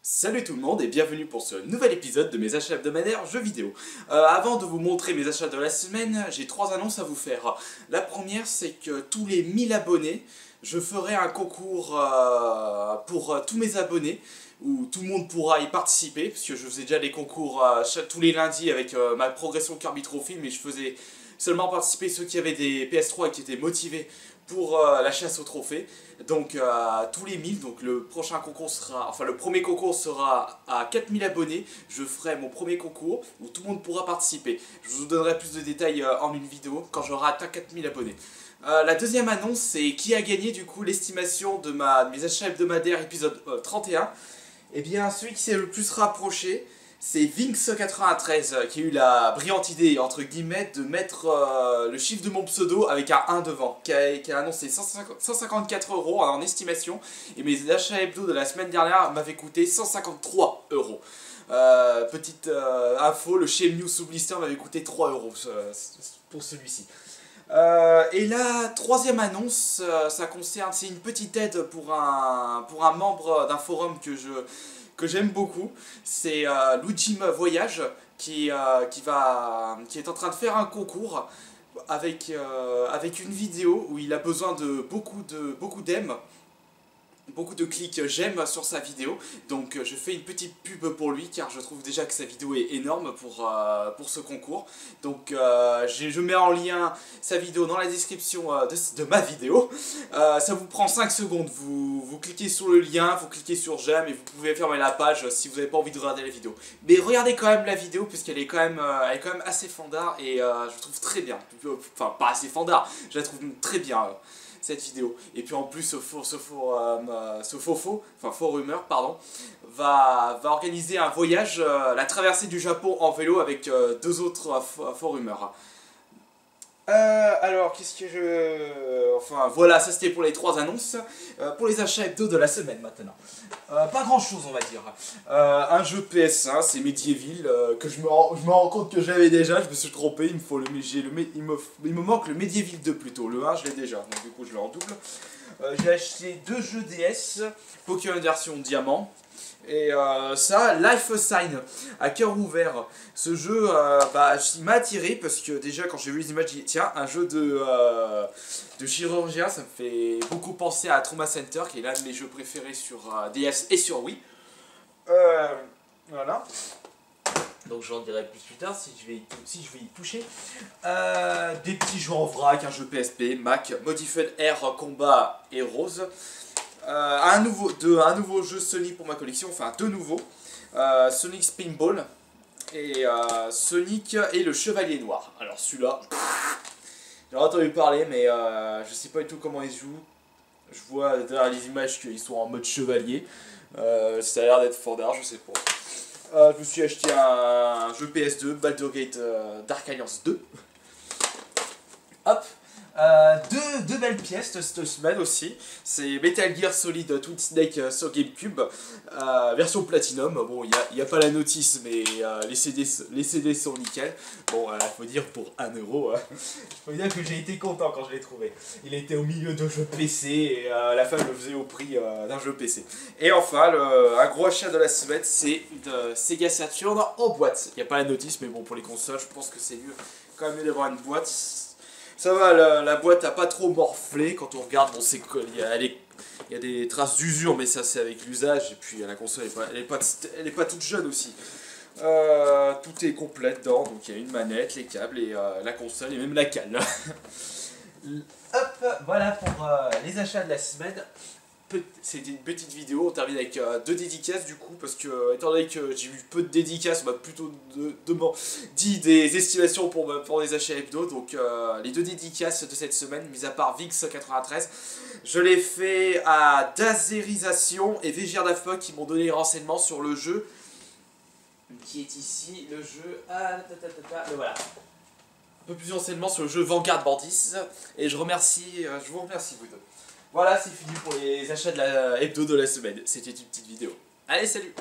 Salut tout le monde et bienvenue pour ce nouvel épisode de mes achats hebdomadaires jeux vidéo. Avant de vous montrer mes achats de la semaine, j'ai 3 annonces à vous faire. La première, c'est que tous les 1000 abonnés, je ferai un concours pour tous mes abonnés, où tout le monde pourra y participer, parce que je faisais déjà les concours tous les lundis avec ma progression Kirby Trophy, mais je faisais seulement participer ceux qui avaient des PS3 et qui étaient motivés pour la chasse au trophée. Donc tous les 1000, donc le prochain concours sera, enfin le premier concours sera à 4000 abonnés. Je ferai mon premier concours où tout le monde pourra participer. Je vous donnerai plus de détails en une vidéo quand j'aurai atteint 4000 abonnés. La deuxième annonce, c'est qui a gagné du coup l'estimation de mes achats hebdomadaires épisode 31. Et bien celui qui s'est le plus rapproché, c'est Vinx93 qui a eu la brillante idée, entre guillemets, de mettre le chiffre de mon pseudo avec un 1 devant, qui a annoncé 154 € en estimation, et mes achats hebdo de la semaine dernière m'avaient coûté 153 €. Petite info, le Shenmue sous blister m'avait coûté 3 € pour celui-ci. Et la troisième annonce, ça concerne, c'est une petite aide pour un membre d'un forum que j'aime beaucoup. C'est Luigi Voyage qui est en train de faire un concours avec une vidéo où il a besoin de beaucoup d'aimes, beaucoup de clics j'aime sur sa vidéo. Donc je fais une petite pub pour lui car je trouve déjà que sa vidéo est énorme pour ce concours. Donc je mets en lien sa vidéo dans la description de ma vidéo. Ça vous prend 5 secondes, vous cliquez sur le lien, vous cliquez sur j'aime et vous pouvez fermer la page si vous n'avez pas envie de regarder la vidéo. Mais regardez quand même la vidéo puisqu'elle est quand même assez fandard et je trouve très bien. Enfin pas assez fandard, je la trouve très bien. Cette vidéo. Et puis en plus ce faux rumeur, pardon, va organiser un voyage, la traversée du Japon en vélo avec deux autres faux rumeurs. Alors, qu'est-ce que je... Enfin, voilà, ça c'était pour les 3 annonces. Pour les achats hebdo de la semaine maintenant. Pas grand chose, on va dire. Un jeu PS1, c'est Medieval, que je me rends compte que j'avais déjà, je me suis trompé, il me manque le Medieval 2 plutôt. Le 1, je l'ai déjà, donc du coup je l'ai en double. J'ai acheté 2 jeux DS, Pokémon version diamant. Et ça, Life Sign, à cœur ouvert. Ce jeu, il m'a attiré parce que déjà quand j'ai vu les images, j'ai dit tiens, un jeu de chirurgien, ça me fait beaucoup penser à Trauma Center, qui est l'un de mes jeux préférés sur DS et sur Wii. Voilà. Donc j'en dirai plus tard si je vais y toucher. Des petits jeux en vrac, un jeu PSP, Mac, Modified Air Combat et Rose. Un nouveau jeu Sony pour ma collection, enfin 2 nouveaux, Sonic Spinball et Sonic et le Chevalier Noir. Alors celui-là, j'ai entendu parler mais je sais pas du tout comment il se joue. Je vois derrière les images qu'ils sont en mode chevalier, ça a l'air d'être fandard, je sais pas. Je me suis acheté un jeu PS2, Baldur's Gate Dark Alliance 2. Hop. Deux belles pièces de cette semaine aussi, c'est Metal Gear Solid Twin Snake sur Gamecube, version Platinum. Bon, il n'y a pas la notice, mais les CD sont nickel. Bon, faut dire pour 1 €, faut dire que j'ai été content quand je l'ai trouvé. Il était au milieu de jeux PC et la femme le faisait au prix d'un jeu PC. Et enfin, un gros achat de la semaine, c'est de Sega Saturn en boîte. Il n'y a pas la notice, mais bon, pour les consoles, je pense que c'est mieux quand même d'avoir une boîte. Ça va, la boîte a pas trop morflé, quand on regarde, on sait qu'il y a des traces d'usure, mais ça c'est avec l'usage, et puis la console elle est pas toute jeune aussi. Tout est complet dedans, donc il y a une manette, les câbles, et la console, et même la cale. Hop, voilà pour les achats de la semaine. C'était une petite vidéo, on termine avec 2 dédicaces du coup, parce que étant donné que j'ai eu peu de dédicaces, on m'a plutôt dit des estimations pour les achats hebdo. Donc les 2 dédicaces de cette semaine, mis à part Vix93, je l'ai fait à Dazerisation et Végir Dafok qui m'ont donné les renseignements sur le jeu qui est ici, le jeu... le voilà. Un peu plus de renseignements sur le jeu Vanguard Bandits, et je vous remercie vous deux. Voilà, c'est fini pour les achats de la hebdo de la semaine. C'était une petite vidéo. Allez, salut!